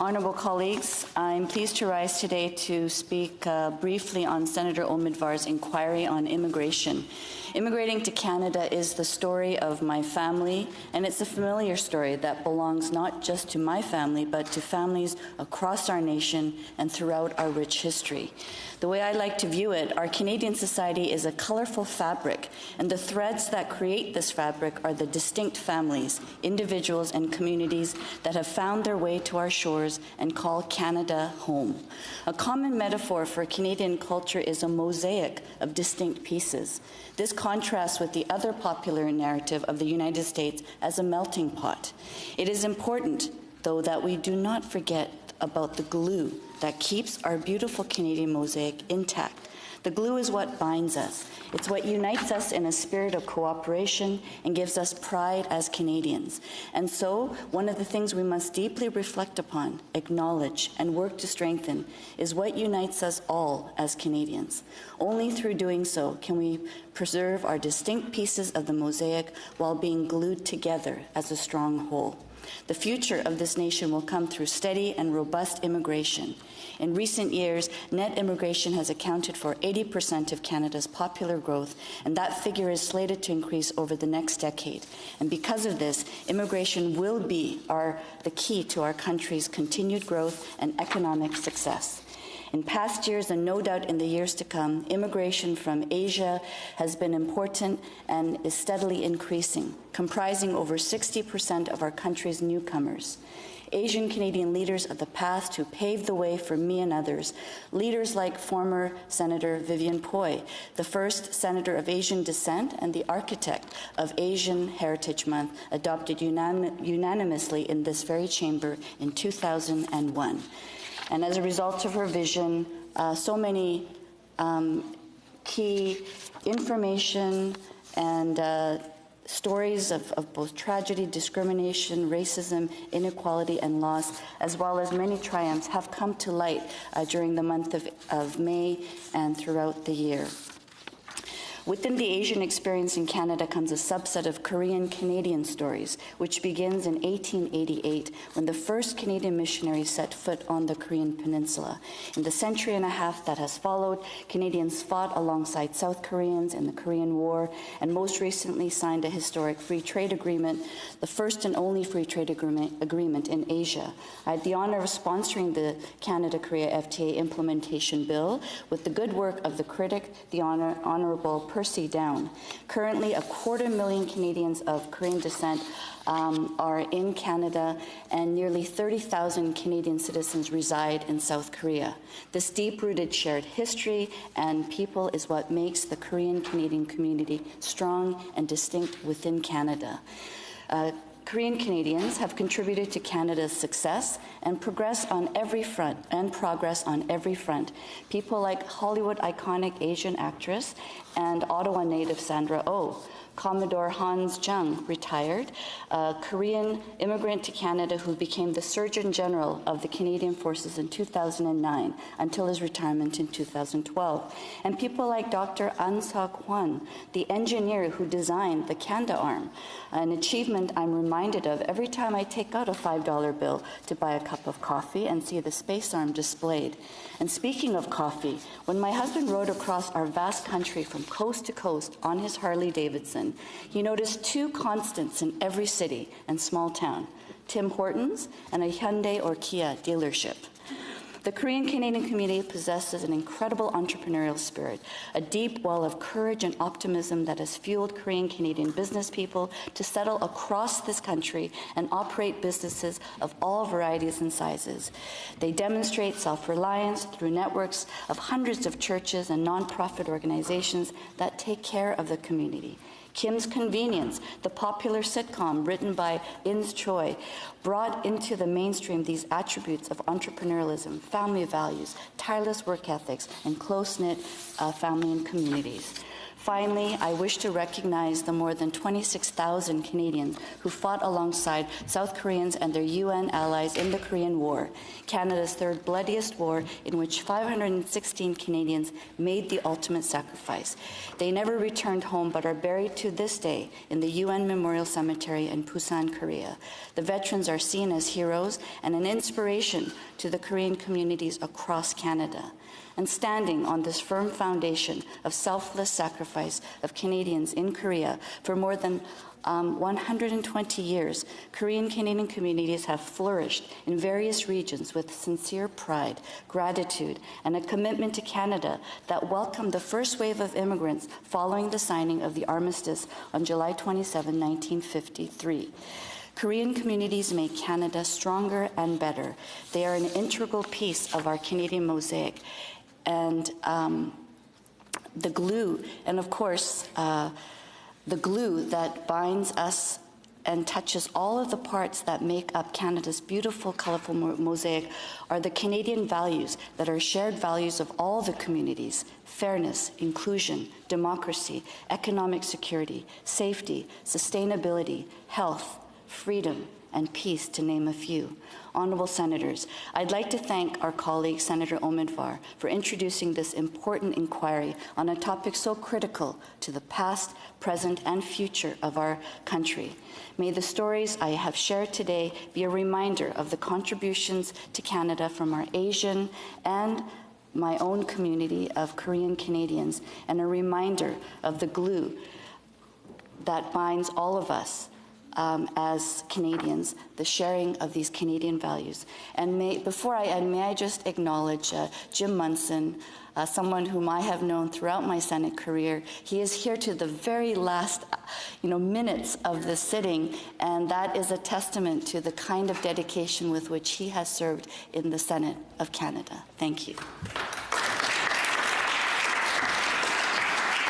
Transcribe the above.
Honourable colleagues, I'm pleased to rise today to speak briefly on Senator Omidvar's inquiry on immigration. Immigrating to Canada is the story of my family, and it's a familiar story that belongs not just to my family, but to families across our nation and throughout our rich history. The way I like to view it, our Canadian society is a colorful fabric, and the threads that create this fabric are the distinct families, individuals, and communities that have found their way to our shores and call Canada home. A common metaphor for Canadian culture is a mosaic of distinct pieces. This contrasts with the other popular narrative of the United States as a melting pot. It is important, though, that we do not forget about the glue that keeps our beautiful Canadian mosaic intact. The glue is what binds us. It's what unites us in a spirit of cooperation and gives us pride as Canadians. And so, one of the things we must deeply reflect upon, acknowledge, and work to strengthen is what unites us all as Canadians. Only through doing so can we preserve our distinct pieces of the mosaic while being glued together as a strong whole. The future of this nation will come through steady and robust immigration. In recent years, net immigration has accounted for 80% of Canada's popular growth, and that figure is slated to increase over the next decade. And because of this, immigration will be the key to our country's continued growth and economic success. In past years, and no doubt in the years to come, immigration from Asia has been important and is steadily increasing, comprising over 60% of our country's newcomers. Asian Canadian leaders of the past who paved the way for me and others, leaders like former Senator Vivian Poy, the first senator of Asian descent and the architect of Asian Heritage Month, adopted unanimously in this very chamber in 2001. And as a result of her vision, so many key information and stories of both tragedy, discrimination, racism, inequality, and loss, as well as many triumphs, have come to light during the month of May and throughout the year. Within the Asian experience in Canada comes a subset of Korean-Canadian stories, which begins in 1888 when the first Canadian missionaries set foot on the Korean peninsula. In the century and a half that has followed, Canadians fought alongside South Koreans in the Korean War and most recently signed a historic free trade agreement, the first and only free trade agreement in Asia. I had the honor of sponsoring the Canada-Korea FTA implementation bill with the good work of the critic, the Honourable Percy Down. Currently, 250,000 Canadians of Korean descent are in Canada, and nearly 30,000 Canadian citizens reside in South Korea. This deep-rooted shared history and people is what makes the Korean-Canadian community strong and distinct within Canada. Korean Canadians have contributed to Canada's success and progress on every front. People like Hollywood iconic Asian actress and Ottawa native Sandra Oh, Commodore Hans Jung, retired, a Korean immigrant to Canada who became the Surgeon General of the Canadian Forces in 2009 until his retirement in 2012. And people like Dr. An Sa-Kwan, the engineer who designed the Kanda Arm, an achievement I'm reminded of every time I take out a $5 bill to buy a cup of coffee and see the space arm displayed. And speaking of coffee, when my husband rode across our vast country from coast to coast on his Harley-Davidson, he noticed two constants in every city and small town: Tim Hortons and a Hyundai or Kia dealership. The Korean-Canadian community possesses an incredible entrepreneurial spirit, a deep well of courage and optimism that has fueled Korean-Canadian business people to settle across this country and operate businesses of all varieties and sizes. They demonstrate self-reliance through networks of hundreds of churches and nonprofit organizations that take care of the community. Kim's Convenience, the popular sitcom written by Ins Choi, brought into the mainstream these attributes of entrepreneurialism, family values, tireless work ethics, and close-knit family and communities. Finally, I wish to recognize the more than 26,000 Canadians who fought alongside South Koreans and their UN allies in the Korean War, Canada's third bloodiest war, in which 516 Canadians made the ultimate sacrifice. They never returned home but are buried to this day in the UN Memorial Cemetery in Busan, Korea. The veterans are seen as heroes and an inspiration to the Korean communities across Canada. And standing on this firm foundation of selfless sacrifice of Canadians in Korea for more than 120 years, Korean Canadian communities have flourished in various regions with sincere pride, gratitude, and a commitment to Canada that welcomed the first wave of immigrants following the signing of the armistice on July 27, 1953. Korean communities make Canada stronger and better. They are an integral piece of our Canadian mosaic. And the glue, and of course, the glue that binds us and touches all of the parts that make up Canada's beautiful, colorful mosaic are the Canadian values that are shared values of all the communities: fairness, inclusion, democracy, economic security, safety, sustainability, health, freedom, and peace, to name a few. Honourable Senators, I'd like to thank our colleague, Senator Omidvar, for introducing this important inquiry on a topic so critical to the past, present, and future of our country. May the stories I have shared today be a reminder of the contributions to Canada from our Asian and my own community of Korean Canadians, and a reminder of the glue that binds all of us as Canadians, the sharing of these Canadian values. And before I end, may I just acknowledge Jim Munson, someone whom I have known throughout my Senate career. He is here to the very last minutes of the sitting, and that is a testament to the kind of dedication with which he has served in the Senate of Canada. Thank you.